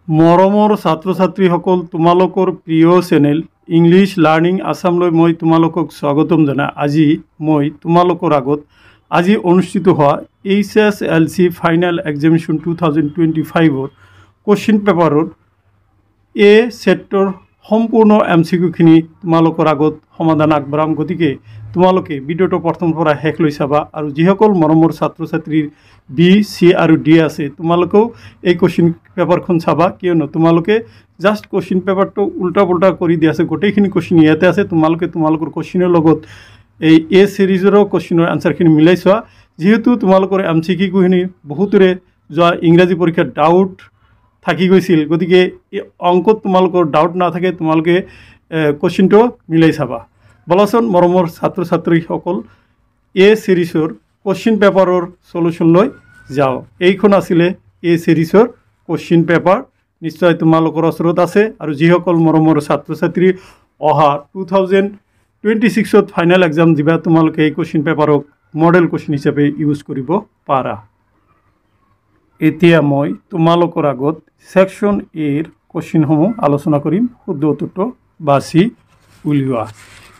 মৰমৰ ছাত্ৰ ছাত্ৰীসকল তোমালোকৰ প্ৰিয় চেনেল ইংলিছ লাৰ্নিং আছামলৈ মই তোমালোকক স্বাগতম জনাই আজি মই তোমালোকৰ আগত আজি অনুষ্ঠিত হোৱা HSLC ফাইনেল এক্সামিনেশ্যন 2025 কোশ্চিন পেপাৰৰ এ সেটৰ সম্পূৰ্ণ MCQ-খিনি তোমালোকৰ আগত সমাধান আগবঢ়াম গতিকে তোমালোকে ভিডিঅ'টো প্ৰথমৰ পৰা শেষলৈ চাবা আৰু যিসকল মৰমৰ ছাত্ৰ ছাত্ৰীৰ বি সি আৰু ডি আছে তোমালোকেও এই কোশ্চিন পেপাৰখন চাবা কিয়নো তোমালোকে জাষ্ট কোশ্চিন পেপাৰটো উল্টা পুল্টা কৰি দি আছে গোটেইখিনি কোশ্চিন ইয়াতে আছে তোমালোকে তোমালোকৰ কোশ্চিনৰ লগত এই এ সিৰিজৰ কোশ্চিনৰ আনসাৰখিনি মিলাই চোৱা যেহেতু তোমালোকৰ MCQ-খিনি বহুতৰে যোৱা ইংৰাজী পৰীক্ষাত ডাউট থাকি গৈছিল গতিকে অংকত তোমালোকৰ ডাউট নাথাকে তোমালোকে কোশ্চিনটো মিলাই চাবা বলাচোন মৰমৰ ছাত্ৰ ছাত্ৰীসকল এ সিৰিজৰ কোশ্চিন পেপাৰৰ সলিউশন লৈ যাও এইখন আছিলে এ সিৰিজৰ কোশ্চিন পেপাৰ নিশ্চয় তোমালোকৰ ওচৰত আছে আৰু যিসকল মৰমৰ ছাত্ৰ ছাত্ৰী অহা 2026ত ফাইনেল এক্সাম দিবা তোমালোকে এই কোশ্চিন পেপাৰক মডেল কোশ্চিন হিচাপে ইউজ কৰিব পাৰা এতিয়া মই তোমালোকৰ আগত সেকশন এৰ কোশ্চিনসমূহ আলোচনা কৰিম শুদ্ধ উত্তৰটো বাছি উলিওৱা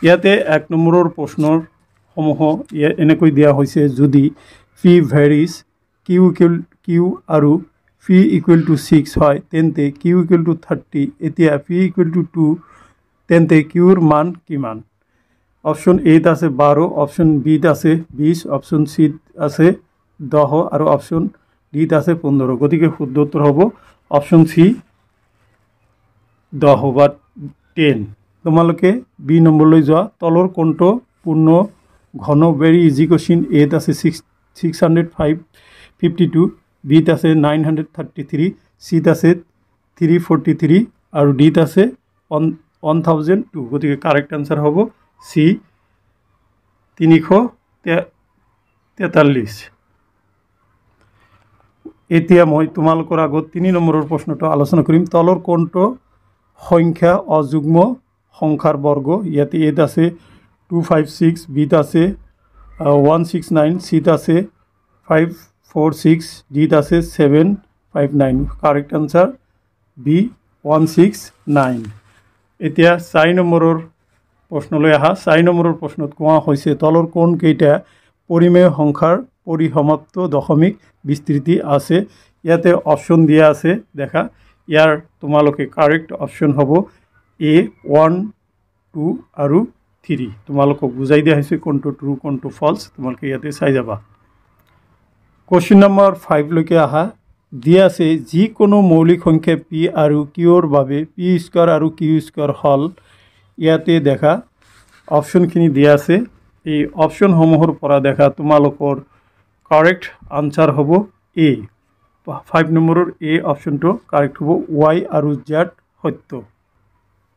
ইয়াতে 1 নম্বৰৰ প্ৰশ্নৰ সমূহ এনেকৈ দিয়া হৈছে যদি পি ভেৰিজ কিউ আৰু পি ইকুৱেল টু 6 হয় তেন্তে কিউ ইকুৱেল টু 30 এতিয়া পি ইকুৱেল টু 2 তেন্তে কিউৰ মান কিমান অপশন এ আছে 12 অপশন বি আছে 20 অপশন সি আছে 10 আৰু অপশন ডি আছে 15 গতিকে শুদ্ধ উত্তৰ হ'ব অপশন সি 10 বা 10 তোমালোকে বি নম্বৰলৈ যোৱা তলৰ কোণটো পূৰ্ণ ঘন ভেৰি ইজি কোশ্চিন এ আছে 652 বি আছে 933 সি আছে 343 আৰু ডি আছে 1002 গতিকে কাৰেক্ট আনসাৰ হ'ব সি 343 এতিয়া মই তোমালোকৰ আগত 3 নম্বৰৰ প্ৰশ্নটো আলোচনা কৰিম তলৰ কোণটো সংখ্যা অযুগ্ম সংখ্যাৰ বৰ্গ ইয়াতে এ আছে 256 বি আছে 169 সি আছে 546 ডি আছে 759 কারেক্ট আনসার বি 169 এতিয়া 4 নম্বৰৰ প্ৰশ্নলৈ আহা 4 নম্বৰৰ প্ৰশ্নত কোৱা হৈছে তলৰ কোন কেইটা পৰিমেয় সংখ্যাৰ পৰিসমাপ্ত দশমিক বিস্তৃতি আছে ইয়াতে অপশন দিয়া আছে দেখা ইয়াৰ তোমালোকে কাৰেক্ট অপশন হ'ব এ 1 2 আৰু 3 তোমালোকক বুজাই দিয়া হৈছে কোনটো ট্ৰু কোনটো ফলস তোমালোকে ইয়াতে চাই যাবা কোশ্চিন নম্বৰ 5 লৈকে আহা দিয়া আছে যিকোনো মৌলিক সংখ্যা পি আৰু কিউৰ বাবে পি স্কয়াৰ আৰু কিউ স্কয়াৰ হল ইয়াতে দেখা অপশনখিনি দিয়া আছে এই অপশনসমূহৰ পৰা দেখা তোমালোকৰ কাৰেক্ট আনসাৰ হ'ব এ 5 নম্বৰৰ এ অপশনটো কাৰেক্ট হ'ব ওয়াই আৰু জেড সত্য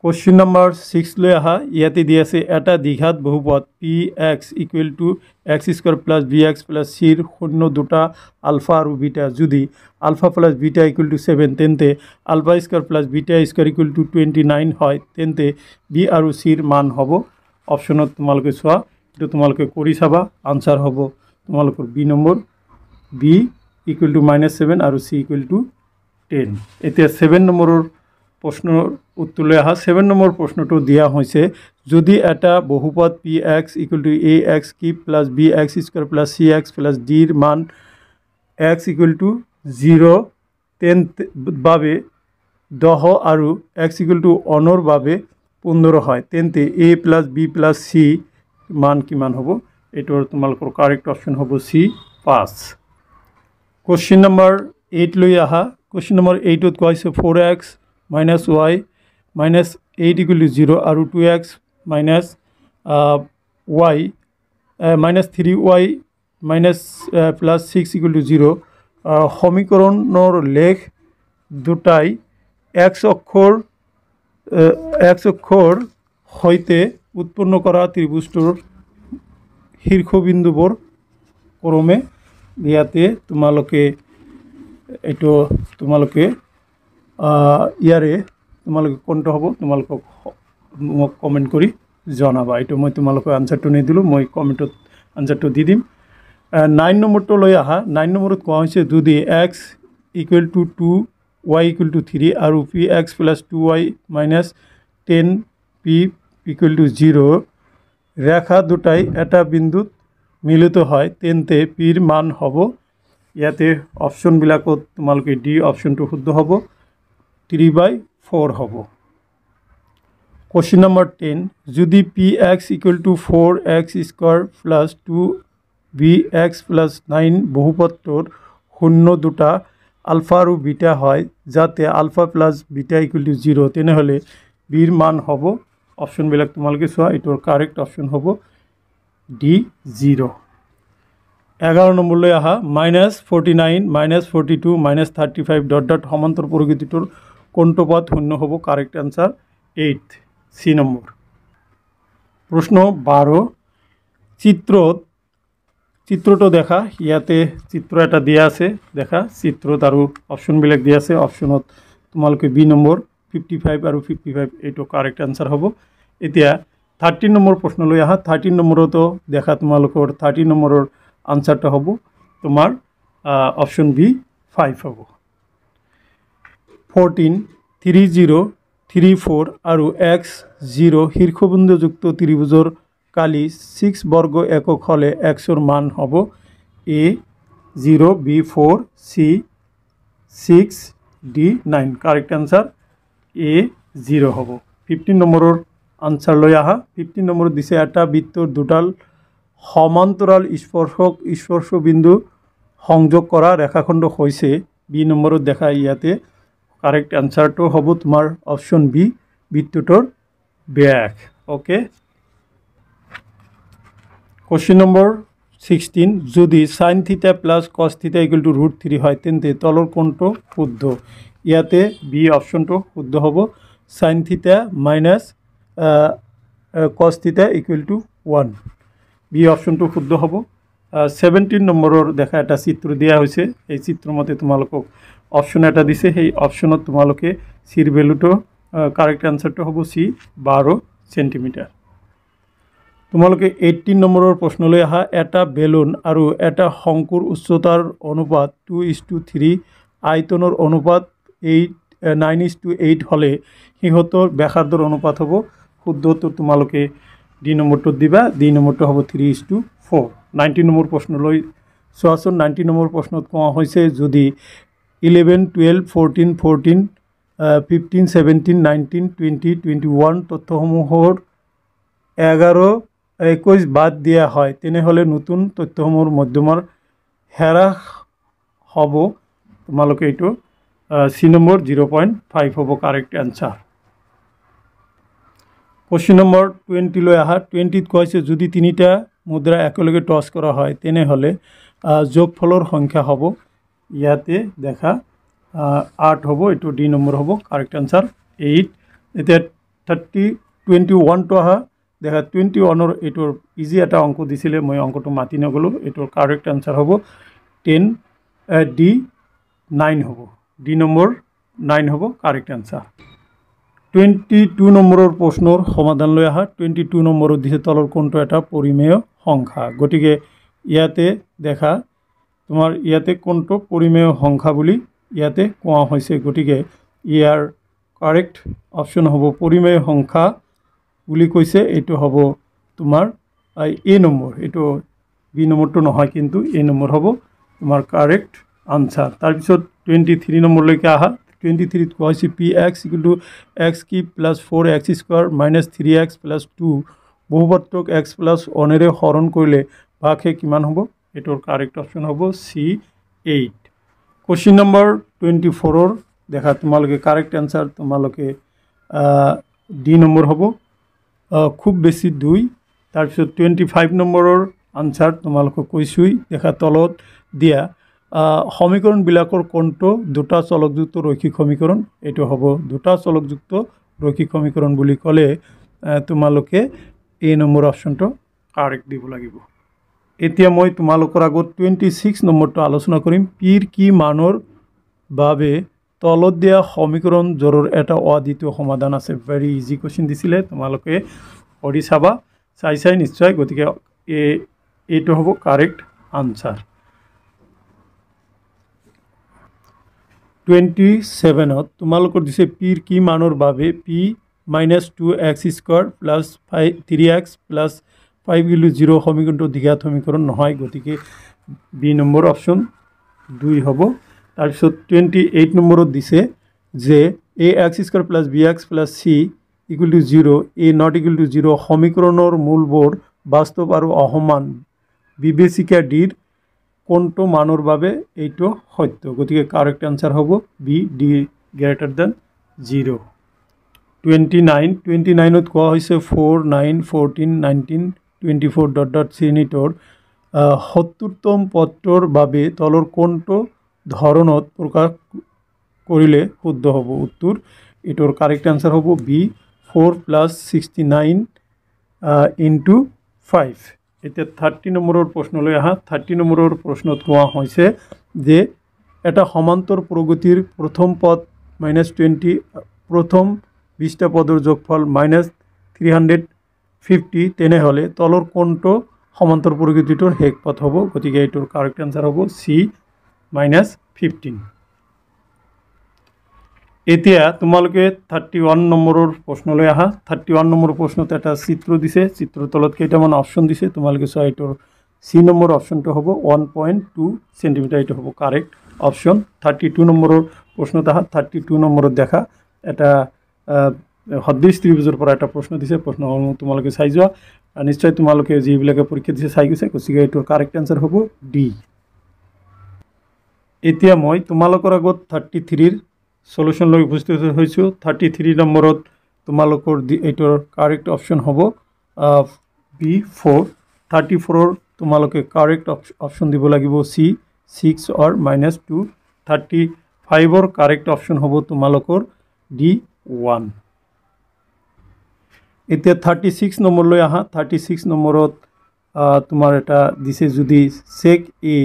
কোশ্চিন নম্বৰ 6 লৈ আহা ইয়াতে দিয়া আছে এটা দ্বিঘাত বহুপদ P x equal to x square plus b x plus c ৰ শূন্য দুটা আলফা আৰু বিটা যদি alpha plus beta equal to 7 তেন্তে alpha square plus beta square equal to 29 হয় তেন্তে বি আৰু সি ৰ মান হ'ব অপশনত তোমালোকে চোৱা এটো তোমালোকে কৰি চাবা আনসাৰ হ'ব তোমালোকৰ b number b equal to -7 আৰু সি ইকুৱেল টু 10 এতিয়া 7 নম্বৰৰ প্ৰশ্নৰ উত্তৰলৈ আহা 7 নম্বৰ প্ৰশ্নটো দিয়া হৈছে যদি এটা বহুপদ P x equal to a x cube plus b x square plus c x plus d ৰ মান এক্স ইকুৱেল টু 0 তেন্তে বাবে 10 আৰু এক্স ইকুৱেল টু 1 ৰ বাবে 15 হয় তেন্তে এ প্লাস বি প্লাস সি মান কিমান হ'ব এটোৰ তোমালোকৰ কাৰেক্ট অপশন হ'ব সি 5 কোশ্চিন নম্বৰ 8 লৈ আহা কোশ্চিন নম্বৰ 8 ত কোৱা হৈছে 4x minus y minus 8 equal to 0 আৰু 2x minus y minus 3y minus plus 6 equal to 0 সমীকৰণৰ লেখ দুটাই x অক্ষৰ হৈতে উৎপন্ন কৰা ত্ৰিভুজটোৰ শীৰ্ষবিন্দুবোৰ ক্ৰমে ইয়াতে তোমালোকে এটো তোমালোকে ইয়াৰে তোমালোকে কোনটো হ'ব তোমালোকক মোক কমেন্ট কৰি জনাবা এটো মই তোমালোকক আনসাৰটো নিদিলো মই কমেন্টত আনসাৰটো দি দিম 9 নম্বৰটো লৈ আহা 9 নম্বৰত কোৱা হৈছে যদি x equal to 2 y equal to 3 আৰু px plus 2y minus 10p equal to 0 ৰেখা দুটাই এটা বিন্দুত মিলিত হয় তেন্তে পিৰ মান হ'ব ইয়াতে অপশ্যনবিলাকত তোমালোকে ডি অপশ্যনটো শুদ্ধ হ'ব 3/4 হ'ব। কোৱেশ্চন নম্বৰ 10 যদি px equal to 4x square plus 2bx plus 9 বহুপদটোৰ শূন্য দুটা আলফা আৰু বিটা হয় যাতে alpha plus beta equal to 0 তেনেহ'লে বিৰ মান হ'ব অপশ্যনবিলাক তোমালোকে চোৱা এইটোৰ কাৰেক্ট অপশ্যন হ'ব ডি 0। 11 নম্বৰলৈ আহা -49 -42 -35 ডট ডট সমান্তৰ প্ৰকৃতিটোৰ কোনটো পদ শূন্য হ'ব কাৰেক্ট আনসাৰ 8 সি নম্বৰ। প্ৰশ্ন 12 চিত্ৰটো দেখা ইয়াতে চিত্ৰ এটা দিয়া আছে দেখা চিত্ৰত আৰু অপশ্যনবিলাক দিয়া আছে অপশ্যনত তোমালোকে বি নম্বৰ 55 আৰু 55 এইটো কাৰেক্ট আনসাৰ হ'ব। এতিয়া 13 নম্বৰ প্ৰশ্নলৈ আহা 13 নম্বৰতো দেখা তোমালোকৰ 13 নম্বৰৰ আনসাৰটা হব তোমাৰ অপশন বি 5 হব। 14 30 34 আৰু x0 শীৰ্ষবিন্দুযুক্ত ত্ৰিভুজৰ কালি 6 বৰ্গ একক হলে xৰ মান হব a 0 b 4 c 6 d 9 correct answer a 0 হব। 15 নম্বৰৰ আনসাৰ লৈ আহা 15 নম্বৰত দিছে এটা বৃত্তৰ দুডাল সমান্তৰাল স্পৰ্শবিন্দু সংযোগ কৰা ৰেখাখণ্ড হয়েছে বি নম্বৰত দেখা ইয়াতে কাৰেক্ট আনসাৰটো হব তোমাৰ অপশন বি বৃত্তটোৰ ব্যাস। ওকে কোশ্চেন নম্বৰ 16 যদি sine theta plus cos theta equal to √3 হয় তেন্তে তলৰ কোণটো শুদ্ধ ইয়াতে বি অপশনটো শুদ্ধ হব sine theta minus cos theta equal to 1 B অপশ্যনটো শুদ্ধ হ'ব। 17 নম্বৰৰ দেখা এটা চিত্ৰ দিয়া হৈছে এই চিত্ৰ মতে তোমালোকক অপশ্যন এটা দিছে সেই অপশ্যনত তোমালোকে চিৰ ভ্যালুটো কাৰেক্ট আনসাৰটো হ'ব সি 12 সেন্টিমিটাৰ। তোমালোকে 18 নম্বৰৰ প্ৰশ্নলৈ আহা এটা বেলুন আৰু এটা শংকুৰ উচ্চতাৰ অনুপাত 2:3 আয়তনৰ অনুপাত 9:8 হলে সিহঁতৰ ব্যাসাৰ্ধৰ অনুপাত হ'ব শুদ্ধটো তোমালোকে ডি নম্বৰটো দিবা ডি নম্বৰটো হ'ব 3:4। 19 নম্বৰ প্ৰশ্নলৈ চোৱাচোন 19 নম্বৰ প্ৰশ্নত কোৱা হৈছে যদি 11 12 14 14 15 17 19 20 21 তথ্যসমূহৰ 11 21 বাদ দিয়া হয় তেনেহলে নতুন তথ্যসমূহৰ মধ্যমাৰ হ্ৰাস হ'ব তোমালোকে এইটো সি নম্বৰ 0.5 হ'ব কাৰেক্ট আনসাৰ। কোশ্চেন নম্বৰ 20 লৈ আহা 20ত কৈছে যদি তিনিটা মুদ্ৰা একেলগে টস কৰা হয় তেনেহলে যোগফলৰ সংখ্যা হ'ব ইয়াতে দেখা 8 হ'ব এইটো ডি নম্বৰ হ'ব কাৰেক্ট আনসাৰ 8। এতিয়া 21টো আহা দেখা 21ৰ এইটোৰ ইজি এটা অঙ্ক দিছিলে মই অঙ্কটো মাতি নগলো এইটোৰ কাৰেক্ট আনসাৰ হ'ব 10 ডি 9 হ'ব ডি নম্বৰ 9 হ'ব কাৰেক্ট আনসাৰ। 22 নম্বৰৰ প্ৰশ্নৰ সমাধান লৈ আহা 22 নম্বৰত দিছে তলৰ কোনটো এটা পৰিমেয় সংখ্যা গতিকে ইয়াতে দেখা তোমাৰ ইয়াতে কোনটো পৰিমেয় সংখ্যা বুলি ইয়াতে কোৱা হৈছে গতিকে ইয়াৰ কাৰেক্ট অপশ্যন হ'ব পৰিমেয় সংখ্যা বুলি কৈছে এইটো হ'ব তোমাৰ এ নম্বৰ এইটো বি নম্বৰটো নহয় কিন্তু এ নম্বৰ হ'ব তোমাৰ কাৰেক্ট আনসাৰ। তাৰপিছত 23 নম্বৰলৈকে আহা 23ত কোৱা হৈছে px equal to x cube plus 4x square minus 3x plus 2 বহুপদটোক x প্লাছ 1ৰে হৰণ কৰিলে ভাগশেষ কিমান হ'ব এইটোৰ কাৰেক্ট অপশ্যন হ'ব সি 8। কোশ্চেন নম্বৰ 24ৰ দেখা তোমালোকে কাৰেক্ট আনসাৰ তোমালোকে ডি নম্বৰ হ'ব খুব বেছি 2। তাৰপিছত 25 নম্বৰৰ আনসাৰ তোমালোকক কৈছোই দেখা তলত দিয়া সমীকৰণবিলাকৰ কোনটো দুটা চলকযুক্ত ৰৈখিক সমীকৰণ এইটো হ'ব দুটা চলকযুক্ত ৰৈখিক সমীকৰণ বুলি ক'লে তোমালোকে এ নম্বৰ অপশ্যনটো কাৰেক্ট দিব লাগিব। এতিয়া মই তোমালোকৰ আগত 26 নম্বৰটো আলোচনা কৰিম পিৰ কি মানৰ বাবে তলত দিয়া সমীকৰণ জোৰৰ এটা অদ্বিতীয় সমাধান আছে ভেরি ইজি কোশ্চেন দিছিলে তোমালোকে পঢ়ি চাবা চাই নিশ্চয় গতিকে এইটো হ'ব কারেক্ট আনসার। 27 তোমালোকৰ দিছে পিৰ কি মানৰ বাবে p -2x² plus 3x plus 5 equal 0 সমীকৰণটো দ্বিঘাত সমীকৰণ নহয়, গতিকে বি নম্বৰ অপশ্যন 2 হ'ব। তাৰপিছত 28 নম্বৰত দিছে যে ax² plus bx plus c equal to 0 a not equal to 0 সমীকৰণৰ মূলবোৰ বাস্তৱ আৰু অসমান বিবেচিকা ডিৰ কোনটো মানৰ বাবে এইটো সত্য, গতিকে কাৰেক্ট আনসাৰ হ'ব বি ডি গ্ৰেটাৰ দেন 0। 29ত কোৱা হৈছে 4, 9, 14, 19, 24 শ্ৰেণীটোৰ 70তম পদটোৰ বাবে তলৰ কোনটো ধৰণত প্ৰকাশ কৰিলে শুদ্ধ হ'ব। উত্তৰ এইটোৰ কাৰেক্ট আনসাৰ হ'ব বি 4 + 69 × 5। এতিয়া 30 নম্বৰৰ প্ৰশ্নলৈ আহা। 30 নম্বৰৰ প্ৰশ্নত কোৱা হৈছে যে এটা সমান্তৰ প্ৰগতিৰ প্ৰথম পদ -20 প্ৰথম 20টা পদৰ যোগফল -350 তেনেহ'লে তলৰ কোনটো সমান্তৰ প্ৰগতিটোৰ শেষ পদ হ'ব, গতিকে এইটোৰ কাৰেক্ট আনসাৰ হ'ব চি -15। এতিয়া তোমালোকে 31 নম্বৰৰ প্ৰশ্নলৈ আহা। 31 নম্বৰ প্ৰশ্নত এটা চিত্ৰ দিছে, চিত্ৰৰ তলত কেইটামান অপশ্যন দিছে, তোমালোকে চোৱা। এইটোৰ চি নম্বৰ অপশ্যনটো হ'ব 1.2 সেন্টিমিটাৰ, এইটো হ'ব কাৰেক্ট অপশ্যন। 32 নম্বৰৰ প্ৰশ্নত আহা। 32 নম্বৰত দেখা এটা সদৃশ ত্ৰিভুজৰ পৰা এটা প্ৰশ্ন দিছে, প্ৰশ্নসমূহ তোমালোকে চাই যোৱা। নিশ্চয় তোমালোকে যিবিলাকে পৰীক্ষা দিছে চাই গৈছে, গতিকে এইটোৰ কাৰেক্ট আনসাৰ হ'ব ডি। এতিয়া মই তোমালোকৰ আগত 33ৰ সলিউশন লৈ উপস্থিত হৈছোঁ। 33 নম্বৰত তোমালোকৰ এইটোৰ কাৰেক্ট অপশ্যন হ'ব বি 4। 34ৰ তোমালোকে কাৰেক্ট অপশ্যন দিব লাগিব চি 6 অৰ -2। 35ৰ কাৰেক্ট অপশ্যন হ'ব তোমালোকৰ ডি 1। এতিয়া 36 নম্বৰলৈ আহা। 36 নম্বৰত তোমাৰ এটা দিছে যদি sec a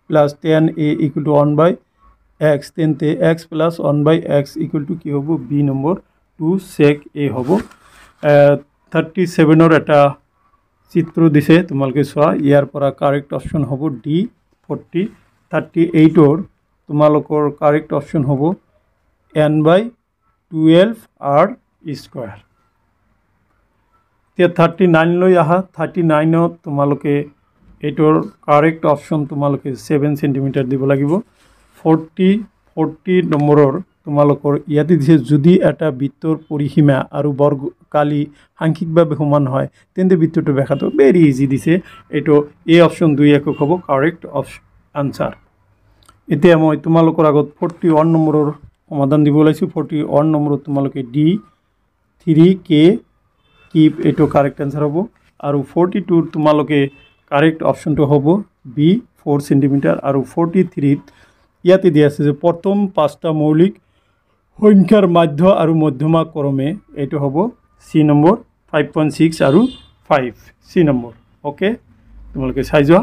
+ tan a = 1/x তেন্তে x + 1/x = কি হ'ব, বি নম্বৰ 2 sec a হ'ব। 37ৰ এটা চিত্ৰ দিছে, তোমালোকে চোৱা। ইয়াৰ পৰা কাৰেক্ট অপশ্যন হ'ব ডি 40। 38ৰ তোমালোকৰ কাৰেক্ট অপশ্যন হ'ব n/12r²। এতিয়া 39লৈ আহা। 39ত তোমালোকে এইটোৰ কাৰেক্ট অপশ্যন তোমালোকে 7 সেন্টিমিটাৰ দিব লাগিব। 40 নম্বৰৰ তোমালোকৰ ইয়াতে দিছে যদি এটা বৃত্তৰ পৰিসীমা আৰু বৰ্গকালি সাংখ্যিকভাৱে সমান হয় তেন্তে বৃত্তটো ব্যাসাৰ্ধ ভেৰি ইজি দিছে। এইটো এ অপশ্যন 2 একক হ'ব কাৰেক্ট আনসাৰ। এতিয়া মই তোমালোকৰ আগত 41 নম্বৰৰ সমাধান দিব ওলাইছোঁ। 41 নম্বৰত তোমালোকে ডি 3k কিপ এইটো কাৰেক্ট আনসাৰ হ'ব। আৰু 42ৰ তোমালোকে কাৰেক্ট অপশ্যনটো হ'ব বি 4 সেন্টিমিটাৰ। আৰু 43ত ইয়াতে দিয়া আছে যে প্ৰথম 5টা মৌলিক সংখ্যাৰ মাধ্য আৰু মধ্যমা ক্ৰমে, এইটো হ'ব চি নম্বৰ 5.6 আৰু 5 চি নম্বৰ। অ'কে, তোমালোকে চাই যোৱা।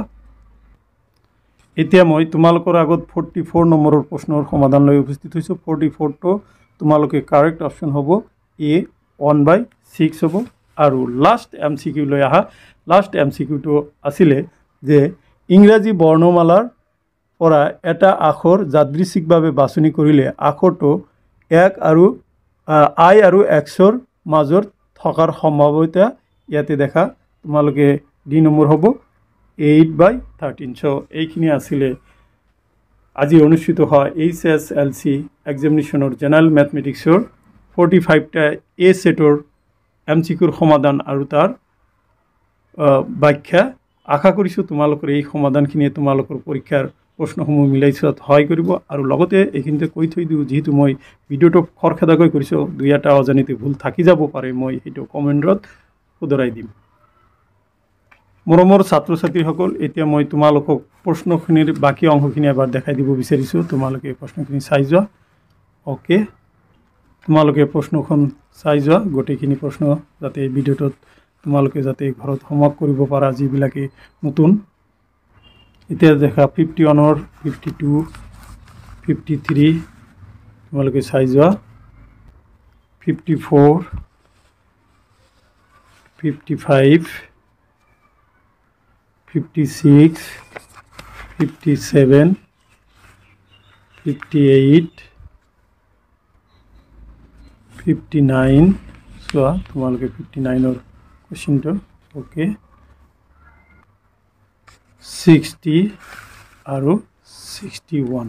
এতিয়া মই তোমালোকৰ আগত 44 নম্বৰৰ প্ৰশ্নৰ সমাধান লৈ উপস্থিত হৈছোঁ। 44টো তোমালোকে কাৰেক্ট অপশ্যন হ'ব এ 1/6 হ'ব। আৰু লাষ্ট MCQ লৈ আহা। লাষ্ট MCQটো আছিলে যে ইংৰাজী বৰ্ণমালাৰ পৰা এটা আখৰ যাদৃচ্ছিকভাৱে বাছনি কৰিলে আখৰটো আই আৰু এক্সৰ মাজত থকাৰ সম্ভাৱ্যতা ইয়াতে দেখা। তোমালোকে ডি নম্বৰ হ'ব 8/13। চ' এইখিনি আছিলে আজি অনুষ্ঠিত হোৱা HSLC এক্সামিনেশ্যনৰ জেনেৰেল মেথমেটিক্সৰ 45টা এ সেটৰ MCQৰ সমাধান আৰু তাৰ ব্যাখ্যা। আশা কৰিছোঁ তোমালোকৰ এই সমাধানখিনিয়ে তোমালোকৰ পৰীক্ষাৰ প্ৰশ্নসমূহ মিলাই চোৱাত সহায় কৰিব। আৰু লগতে এইখিনিতে কৈ থৈ দিওঁ, যিহেতু মই ভিডিঅ'টো খৰখেদাকৈ কৰিছোঁ, 2-এটা অজানিতে ভুল থাকি যাব পাৰে, মই সেইটো কমেণ্টত শুধৰাই দিম। মৰমৰ ছাত্ৰ ছাত্ৰীসকল, এতিয়া মই তোমালোকক প্ৰশ্নখিনিৰ বাকী অংশখিনি এবাৰ দেখাই দিব বিচাৰিছোঁ। তোমালোকে প্ৰশ্নখিনি চাই যোৱা। অ'কে, তোমালোকে প্ৰশ্নখন চাই যোৱা। গোটেইখিনি প্ৰশ্ন যাতে এই ভিডিঅ'টোত তোমালোকে যাতে ঘৰত হোমৱৰ্ক কৰিব পাৰা, যিবিলাকে নতুন। এতিয়া দেখা 51, 52, 53 তোমালোকে চাই যোৱা। 54, 55, 56, 57, 58, 59 চোৱা তোমালোকে 59ৰ কোৱেশ্চনটো ওকে 60 আৰু 61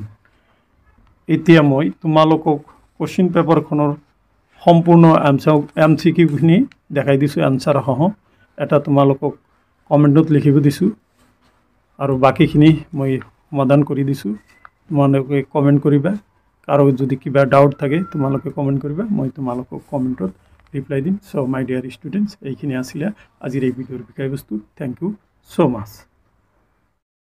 এতিয়া মই তোমালোকক কোৱেশ্চন পেপাৰখনৰ সম্পূৰ্ণ MCQ-খিনি দেখাই দিছোঁ আনসাৰ সহ এটা তোমালোকক কমেণ্টত লিখিব দিছোঁ আৰু বাকিখিনি মই সমাধান কৰি দিছোঁ তোমালোকে কমেণ্ট কৰিবা আৰু যদি কিবা ডাউট থাকে তোমালোকে কমেণ্ট কৰিবা মই তোমালোকক কমেণ্টত ৰিপ্লাই দিম সো মাই ডিয়াৰ ষ্টুডেণ্টছ এইখিনি আছিলে আজিৰ এই ভিডিঅ'ৰ বিষয়বস্তু থ্যাংক ইউ সো মাচ